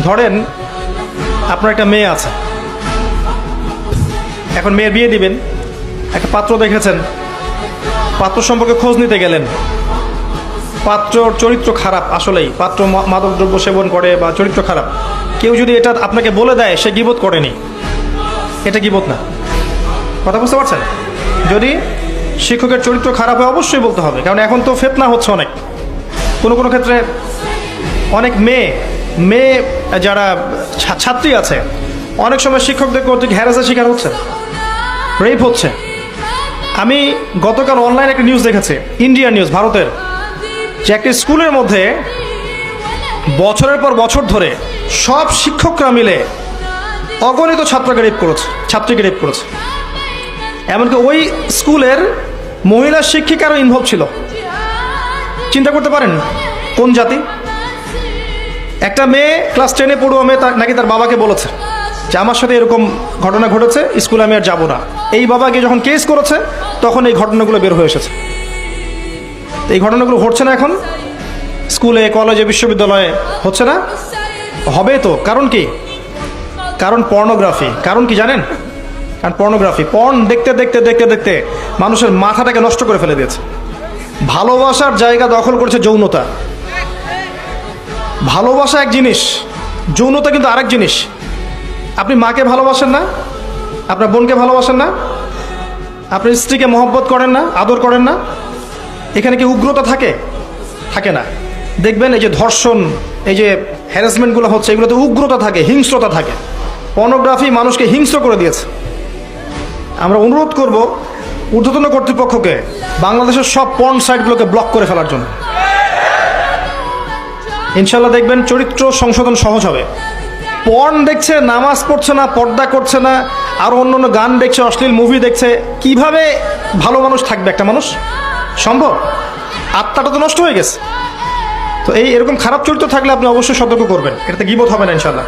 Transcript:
ধরেন আপনার একটা মেয়ে আছে, এখন মেয়ের বিয়ে দিবেন, একটা পাত্র দেখেছেন, পাত্র সম্পর্কে খোঁজ নিতে গেলেন, পাত্রর চরিত্র খারাপ, আসলেই পাত্র মাদকদ্রব্য সেবন করে বা চরিত্র খারাপ, কেউ যদি এটা আপনাকে বলে দেয় সে গীবত করেনি, এটা গীবত না। কথা বুঝতে পারছেন? যদি শিক্ষকের চরিত্র খারাপ হয় অবশ্যই বলতে হবে, কারণ এখন তো ফিতনা হচ্ছে অনেক। কোনো কোনো ক্ষেত্রে অনেক মেয়ে যারা ছাত্রী আছে অনেক সময় শিক্ষকদের কর্তৃক হ্যারাসের শিকার হচ্ছে, রেপ হচ্ছে। আমি গতকাল অনলাইনে একটা নিউজ দেখেছি, ইন্ডিয়ান নিউজ, ভারতের, যে একটি স্কুলের মধ্যে বছরের পর বছর ধরে সব শিক্ষকরা মিলে অগণিত ছাত্রীকে রেপ করেছে। এমনকি ওই স্কুলের মহিলা শিক্ষিকারও ইনভলভ ছিল। চিন্তা করতে পারেন কোন জাতি? একটা মেয়ে ক্লাস 10-এ পড়ুয়া মেয়ে নাকি তার বাবাকে বলেছে যে আমার সাথে এরকম ঘটনা ঘটেছে, স্কুলে আমি আর যাবো না। এই বাবাকে যখন কেস করেছে তখন এই ঘটনাগুলো বের হয়ে এসেছে। এই ঘটনাগুলো ঘটছে না এখন স্কুলে, কলেজে, বিশ্ববিদ্যালয়ে হচ্ছে না? হবে তো। কারণ কি? কারণ পর্নোগ্রাফি। কারণ কি জানেন? কারণ পর্নোগ্রাফি, পর্ন দেখতে দেখতে দেখতে দেখতে মানুষের মাথাটাকে নষ্ট করে ফেলে দিয়েছে। ভালোবাসার জায়গা দখল করেছে যৌনতা। ভালোবাসা এক জিনিস, যৌনতা কিন্তু আরেক জিনিস। আপনি মাকে ভালোবাসেন না, আপনার বোনকে ভালোবাসেন না, আপনার স্ত্রীকে মহব্বত করেন না, আদর করেন না, এখানে কি উগ্রতা থাকে? থাকে না। দেখবেন এই যে ধর্ষণ, এই যে হ্যারাসমেন্টগুলো হচ্ছে, এগুলোতে উগ্রতা থাকে, হিংস্রতা থাকে। পর্নোগ্রাফি মানুষকে হিংস্র করে দিয়েছে। আমরা অনুরোধ করব ঊর্ধ্বতন কর্তৃপক্ষকে বাংলাদেশের সব পর্ন সাইটগুলোকে ব্লক করে ফেলার জন্য। ইনশাল্লাহ দেখবেন চরিত্র সংশোধন সহজ হবে। পর্ন দেখছে, নামাজ পড়ছে না, পর্দা করছে না, আর অন্য গান দেখছে, অশ্লীল মুভি দেখছে, কিভাবে ভালো মানুষ থাকবে একটা মানুষ? সম্ভব? আত্মাটা তো নষ্ট হয়ে গেছে। তো এরকম খারাপ চরিত্র থাকলে আপনি অবশ্যই সতর্ক করবেন, এটাতে গীবত হবে না ইনশাল্লাহ।